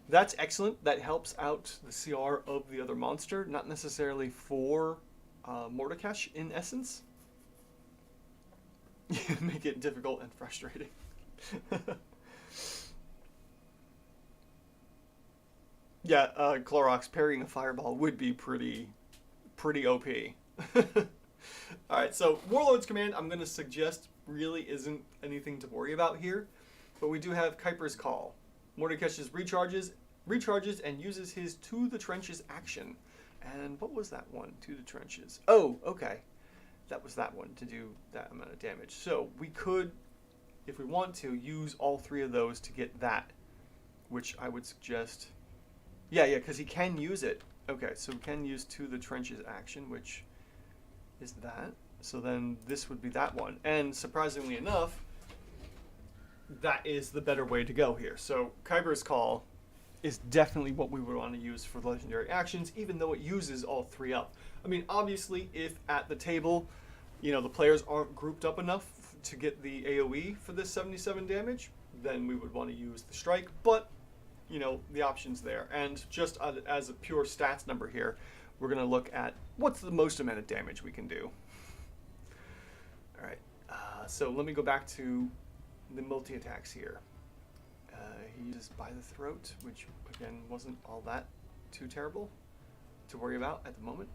that's excellent. That helps out the CR of the other monster, not necessarily for Mordekash in essence. Make it difficult and frustrating. Yeah, Clorox parrying a fireball would be pretty OP. Alright, so Warlord's Command, I'm going to suggest really isn't anything to worry about here. But we do have Kuiper's Call. Mordekash recharges and uses his To the Trenches action. And what was that one? To the Trenches. Oh, okay. That was that one to do that amount of damage. So we could, if we want to, use all 3 of those to get that. Which I would suggest... Yeah, because he can use it. Okay, so we can use To the Trenches action, which... is that. So then this would be that one. And surprisingly enough, that is the better way to go here. So Kuiper's Call is definitely what we would want to use for legendary actions, even though it uses all 3 up. I mean, obviously, if at the table, you know, the players aren't grouped up enough to get the AoE for this 77 damage, then we would want to use the Strike. But, you know, the option's there. And just as a pure stats number here, we're going to look at what's the most amount of damage we can do. All right, so let me go back to the multi-attacks here. He uses By the Throat, which, again, wasn't all that too terrible to worry about at the moment.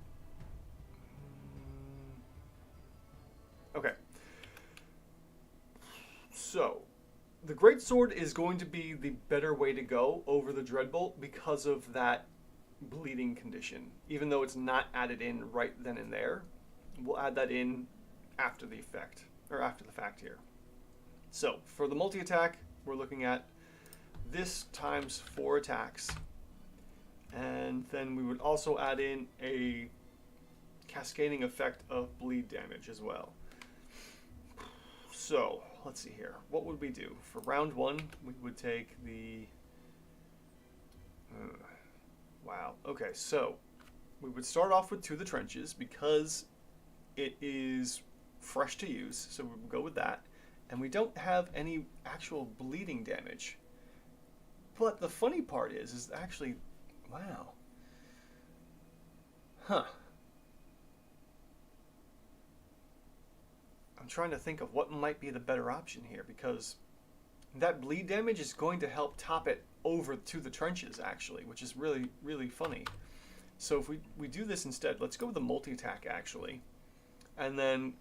Okay. So, the Greatsword is going to be the better way to go over the Dreadbolt because of that bleeding condition. Even though it's not added in right then and there, we'll add that in after the effect, or after the fact here. So for the multi-attack, we're looking at this times 4 attacks, and then we would also add in a cascading effect of bleed damage as well. So let's see here, what would we do for round 1? We would take the wow. Okay, so we would start off with To the Trenches because it is fresh to use, so we would go with that. And we don't have any actual bleeding damage. But the funny part is actually, wow. Huh. I'm trying to think of what might be the better option here, because that bleed damage is going to help top it over To the Trenches, actually, which is really, really funny. So if we do this instead, let's go with the multi-attack, actually. And then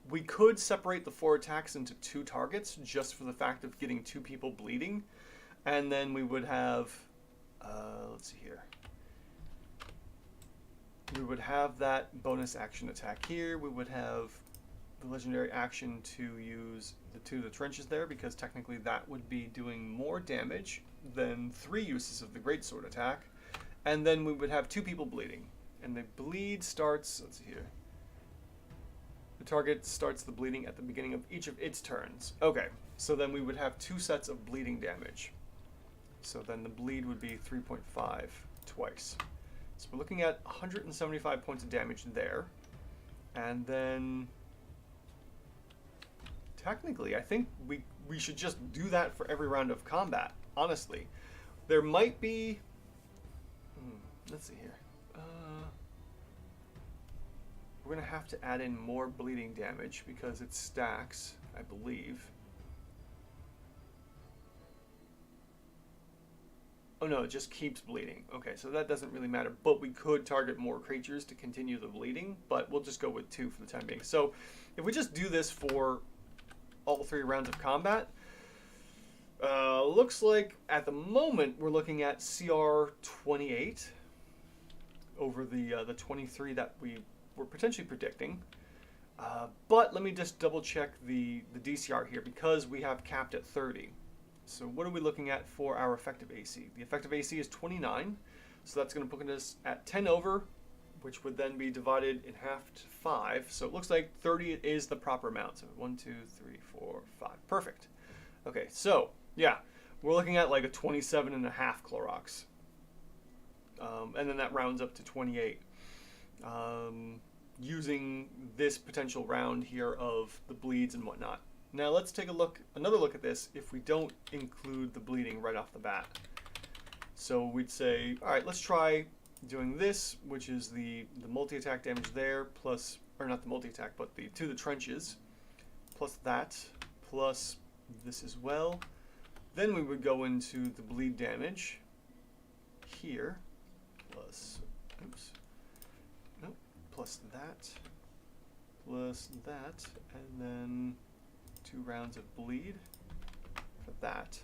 we could separate the 4 attacks into 2 targets, just for the fact of getting 2 people bleeding. And then we would have, let's see here. We would have that bonus action attack here. We would have the legendary action to use the To the Trenches there, because technically that would be doing more damage than 3 uses of the Greatsword attack. And then we would have 2 people bleeding. And the bleed starts, let's see here. The target starts the bleeding at the beginning of each of its turns. Okay, so then we would have 2 sets of bleeding damage. So then the bleed would be 3.5. twice. So we're looking at 175 points of damage there. And then technically, I think we should just do that for every round of combat, honestly. There might be... let's see here. We're going to have to add in more bleeding damage because it stacks, I believe. Oh no, it just keeps bleeding. Okay, so that doesn't really matter. But we could target more creatures to continue the bleeding, but we'll just go with 2 for the time being. So if we just do this for all 3 rounds of combat, looks like at the moment we're looking at CR 28 over the 23 that we were potentially predicting. But let me just double check the DCR here because we have capped at 30. So what are we looking at for our effective AC? The effective AC is 29, so that's going to put us at 10 over, which would then be divided in half to 5. So it looks like 30 is the proper amount. So 1, 2, 3, 4, 5. Perfect. Okay, so yeah, we're looking at like a 27.5 Clorox. And then that rounds up to 28. Using this potential round here of the bleeds and whatnot. Now let's take another look at this if we don't include the bleeding right off the bat. So we'd say, all right, let's try doing this, which is the multi-attack damage there, plus, or not the multi-attack, but to the trenches, plus that, plus this as well. Then we would go into the bleed damage here, plus, oops, nope, plus that, and then 2 rounds of bleed for that.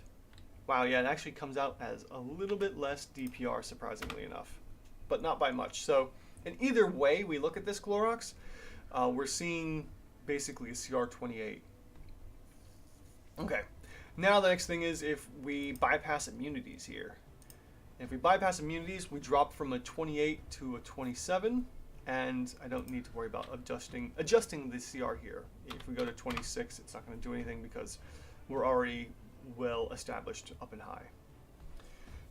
Wow, yeah, it actually comes out as a little bit less DPR, surprisingly enough, but not by much. So in either way we look at this Clorox, we're seeing basically a CR 28. Okay, now the next thing is if we bypass immunities here. If we bypass immunities, we drop from a 28 to a 27. And I don't need to worry about adjusting the CR here. If we go to 26, it's not going to do anything because we're already well established up and high.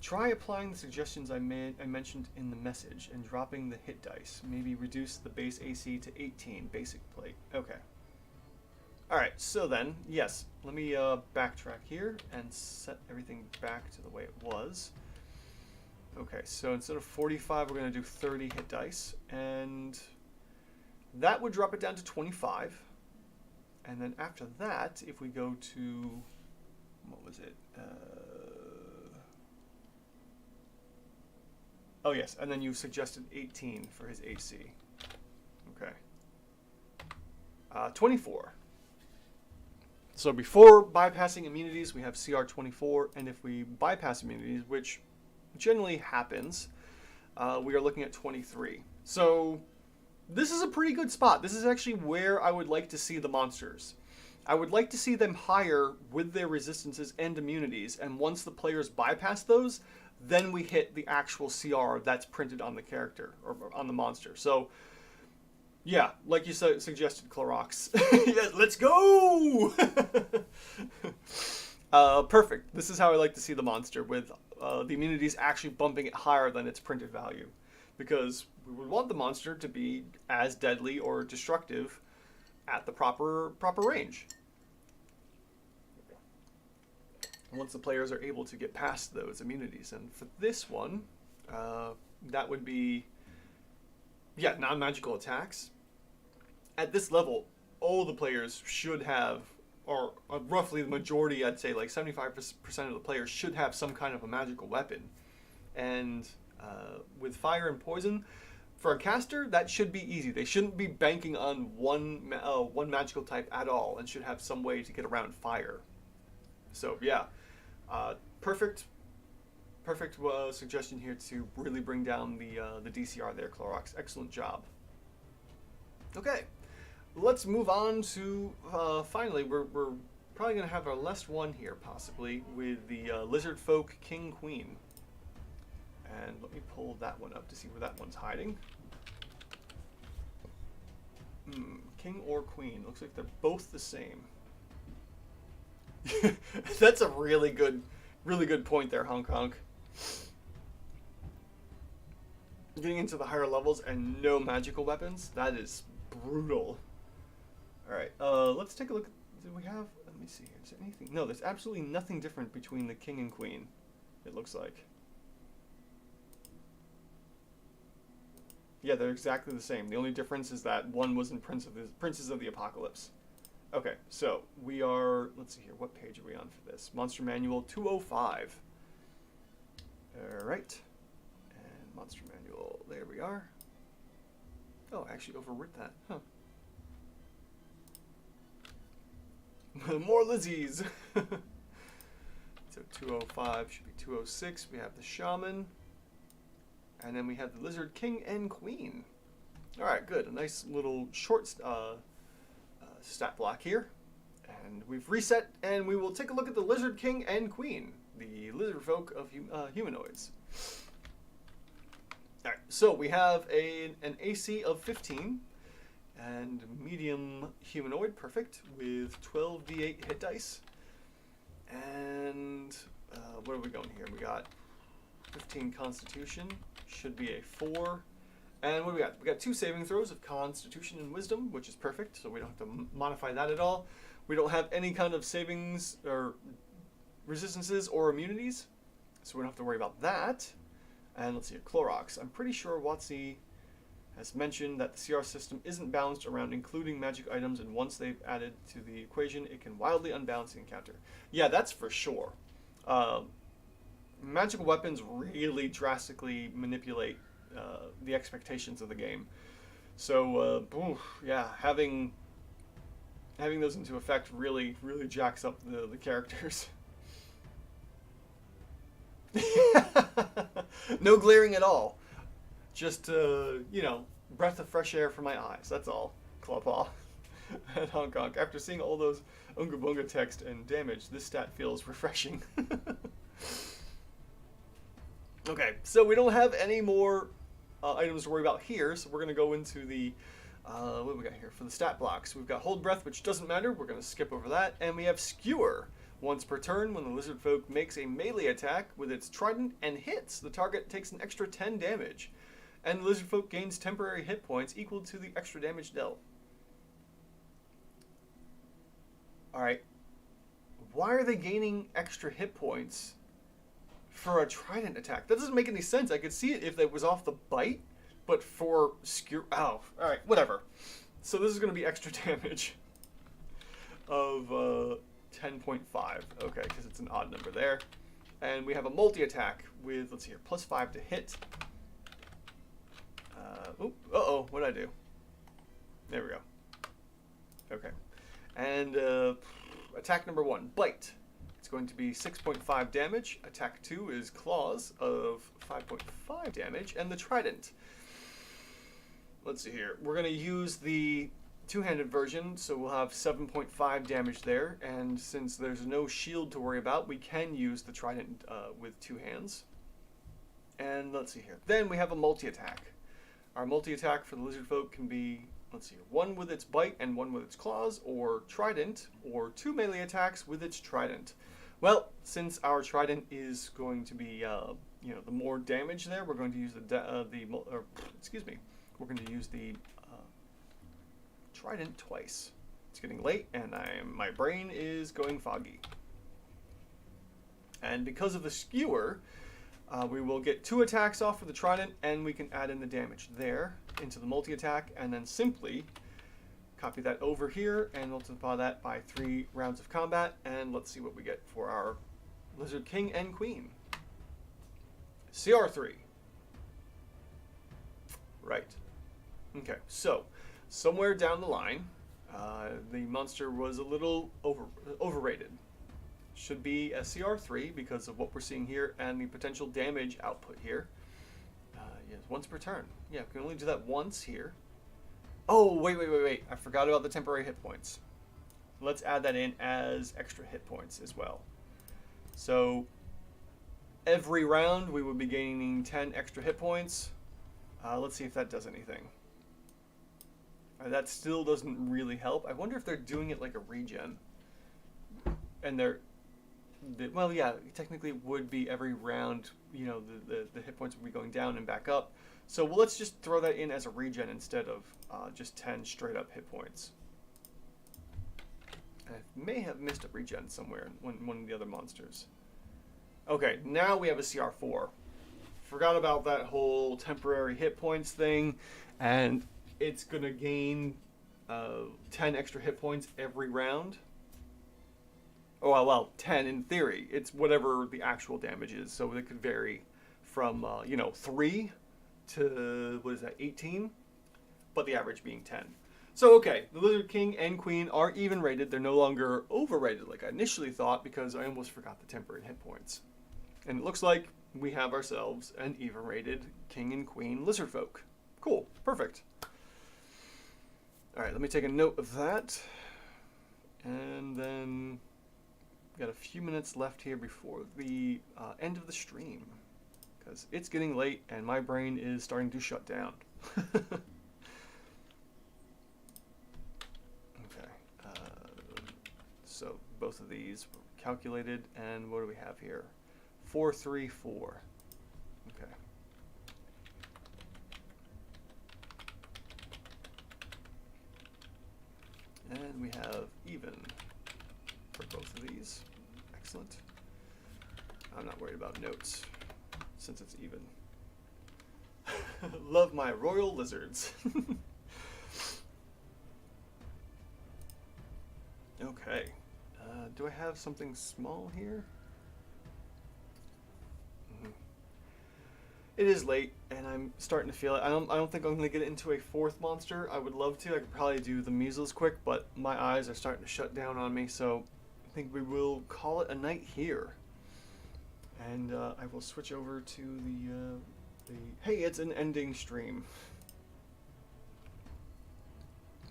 Try applying the suggestions I mentioned in the message and dropping the hit dice. Maybe reduce the base AC to 18 basic plate. Okay. Alright, so then, yes, let me backtrack here and set everything back to the way it was. Okay, so instead of 45, we're going to do 30 hit dice, and that would drop it down to 25. And then after that, if we go to, what was it? Oh yes, and then you suggested 18 for his AC. Okay. 24. So before bypassing immunities, we have CR 24, and if we bypass immunities, which generally happens, we are looking at 23. So this is a pretty good spot. This is actually where I would like to see the monsters. I would like to see them higher with their resistances and immunities, and once the players bypass those, then we hit the actual CR that's printed on the character, or on the monster. So yeah, like you suggested, Clorox. Yes, let's go! Perfect. This is how I like to see the monster, with the immunities actually bumping it higher than its printed value. Because we would want the monster to be as deadly or destructive at the proper range. Once the players are able to get past those immunities. And for this one, that would be, yeah, non-magical attacks. At this level, all the players should have, or roughly the majority, I'd say like 75% of the players should have some kind of a magical weapon. And with fire and poison, for a caster, that should be easy. They shouldn't be banking on one magical type at all, and should have some way to get around fire. So yeah, perfect suggestion here to really bring down the DCR there, Clorox. Excellent job. Okay, let's move on to finally we're probably going to have our last one here, possibly, with the Lizard Folk King Queen. And let me pull that one up to see where that one's hiding. King or Queen. Looks like they're both the same. That's a really good point there, Honk Honk. getting into the higher levels and no magical weapons, that is brutal. Alright, let's take a look. Do we have, let me see here, is there anything? No, there's absolutely nothing different between the king and queen, it looks like. Yeah, they're exactly the same. The only difference is that one was in Princes of the Apocalypse. Okay, so we are, let's see here, what page are we on for this? Monster Manual 205. Alright. And Monster Manual, there we are. Oh, I actually overwrit that, huh. More Lizzies! So 205 should be 206. We have the Shaman. And then we have the Lizard King and Queen. Alright, good. A nice little short stat block here. And we've reset, and we will take a look at the Lizard King and Queen, the lizard folk of humanoids. Alright, so we have an AC of 15, and medium humanoid, perfect, with 12d8 hit dice. And what are we going here? We got 15 Constitution, should be a 4. And what do we got? We got 2 saving throws of Constitution and Wisdom, which is perfect, so we don't have to modify that at all. We don't have any kind of savings or resistances or immunities, so we don't have to worry about that. And let's see, Clorox. I'm pretty sure WotC has mentioned that the CR system isn't balanced around including magic items, and once they've added to the equation, it can wildly unbalance the encounter. Yeah, that's for sure. Magical weapons really drastically manipulate the expectations of the game. So, yeah, having those into effect really jacks up the characters. No glaring at all. Just, you know, breath of fresh air for my eyes. That's all. Clawpaw. And Hong Kong. After seeing all those Unga Bunga text and damage, this stat feels refreshing. Okay, so we don't have any more items to worry about here, so we're going to go into the, what do we got here for the stat blocks? We've got Hold Breath, which doesn't matter. We're going to skip over that. And we have Skewer. Once per turn, when the lizard folk makes a melee attack with its trident and hits, the target takes an extra 10 damage. And the lizard folk gains temporary hit points equal to the extra damage dealt. Alright. Why are they gaining extra hit points for a trident attack? That doesn't make any sense. I could see it if it was off the bite, but for skewer... Oh, alright, whatever. So this is going to be extra damage of 10.5. Okay, because it's an odd number there. And we have a multi-attack with, let's see here, +5 to hit. What did I do? There we go. Okay. And attack number 1, Bite. It's going to be 6.5 damage. Attack 2 is Claws of 5.5 damage. And the Trident. Let's see here. We're going to use the two-handed version, so we'll have 7.5 damage there. And since there's no shield to worry about, we can use the Trident with 2 hands. And let's see here. Then we have a multi-attack. Our multi-attack for the lizard folk can be, let's see here, 1 with its bite and 1 with its claws, or trident, or 2 melee attacks with its trident. Well, since our trident is going to be, you know, the more damage there, we're going to use we're going to use the trident twice. It's getting late, and my brain is going foggy. And because of the skewer, we will get 2 attacks off of the trident, and we can add in the damage there into the multi-attack, and then simply copy that over here and multiply that by 3 rounds of combat, and let's see what we get for our Lizard King and Queen. CR3. Right. Okay, so somewhere down the line, the monster was a little overrated. Should be a CR3 because of what we're seeing here and the potential damage output here. Yes, once per turn. Yeah, we can only do that once here. Oh, wait. I forgot about the temporary hit points. Let's add that in as extra hit points as well. So every round we would be gaining 10 extra hit points. Let's see if that does anything. That still doesn't really help. I wonder if they're doing it like a regen. And they're... well, yeah, technically it would be every round, you know, the hit points would be going down and back up. So well, let's just throw that in as a regen instead of just 10 straight up hit points. I may have missed a regen somewhere in one of the other monsters. Okay, now we have a CR4. Forgot about that whole temporary hit points thing, and it's going to gain 10 extra hit points every round. Oh, well, 10 in theory. It's whatever the actual damage is, so it could vary from, 3 to, 18? But the average being 10. So, okay, the Lizard King and Queen are even rated. They're no longer overrated like I initially thought because I almost forgot the temporary hit points. And it looks like we have ourselves an even rated King and Queen Lizard Folk. Cool, perfect. All right, let me take a note of that. And then we got a few minutes left here before the end of the stream because it's getting late and my brain is starting to shut down. So both of these were calculated, and what do we have here? 434. Okay. And we have even for both of these. Excellent. I'm not worried about notes since it's even. Love my royal lizards. Okay. Do I have something small here? It is late, and I'm starting to feel it. I don't think I'm going to get into a fourth monster. I would love to. I could probably do the measles quick, but my eyes are starting to shut down on me, so I think we will call it a night here. And I will switch over to the hey, it's an ending stream.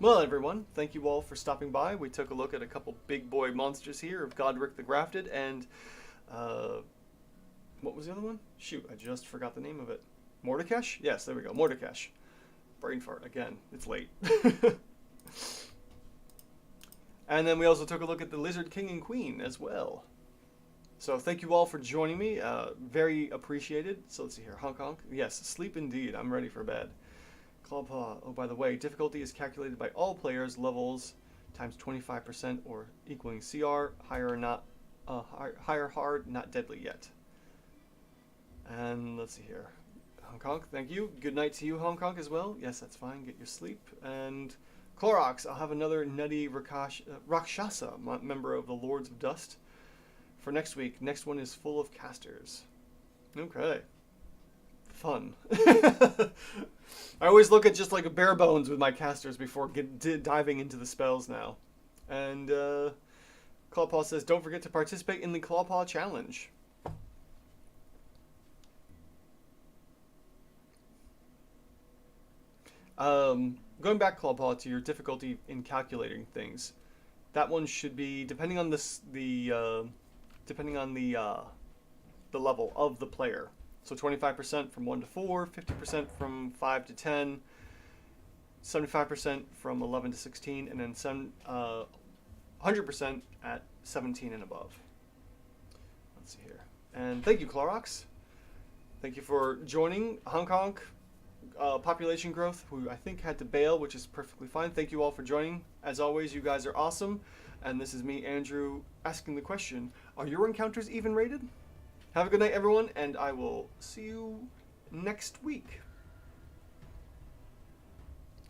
Well, everyone, thank you all for stopping by. We took a look at a couple big boy monsters here of Godric the Grafted and, what was the other one? Shoot, I just forgot the name of it. Mordekash? Yes, there we go, Mordekash. Brain fart, again, it's late. And then we also took a look at the Lizard King and Queen as well. So thank you all for joining me, very appreciated. So let's see here, honk honk. Yes, sleep indeed, I'm ready for bed. Clawpaw. Oh, by the way, difficulty is calculated by all players, levels times 25% or equaling CR, higher hard, not deadly yet. And let's see here. Hong Kong, thank you. Good night to you, Hong Kong, as well. Yes, that's fine. Get your sleep. And Clorox, I'll have another nutty Rakshasa, member of the Lords of Dust, for next week. Next one is full of casters. Okay. Fun. I always look at just like a bare bones with my casters before diving into the spells now. And Clawpaw says, don't forget to participate in the Clawpaw Challenge. Going back, Clawpaw, to your difficulty in calculating things. That one should be, depending on the level of the player. So 25% from 1 to 4, 50% from 5 to 10, 75% from 11 to 16, and then 100% at 17 and above. Let's see here. And thank you, Clorox. Thank you for joining. Hong Kong population growth, who I think had to bail, which is perfectly fine. Thank you all for joining. As always, you guys are awesome. And this is me, Andrew, asking the question, are your encounters even rated? Have a good night, everyone, and I will see you next week.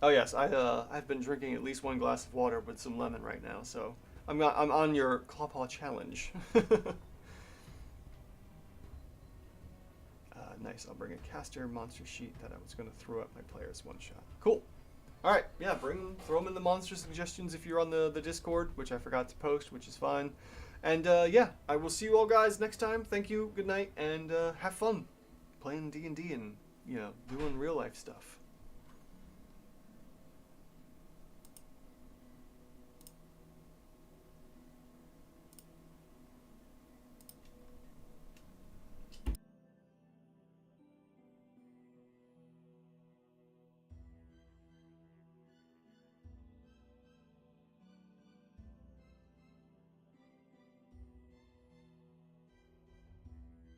Oh yes, I've been drinking at least 1 glass of water with some lemon right now, so I'm on your Clawpaw challenge. Nice. I'll bring a caster monster sheet that I was going to throw at my players one shot. Cool. All right. Yeah, throw them in the monster suggestions if you're on the Discord, which I forgot to post, which is fine. And yeah, I will see you all guys next time. Thank you. Good night, and have fun playing D&D and doing real life stuff.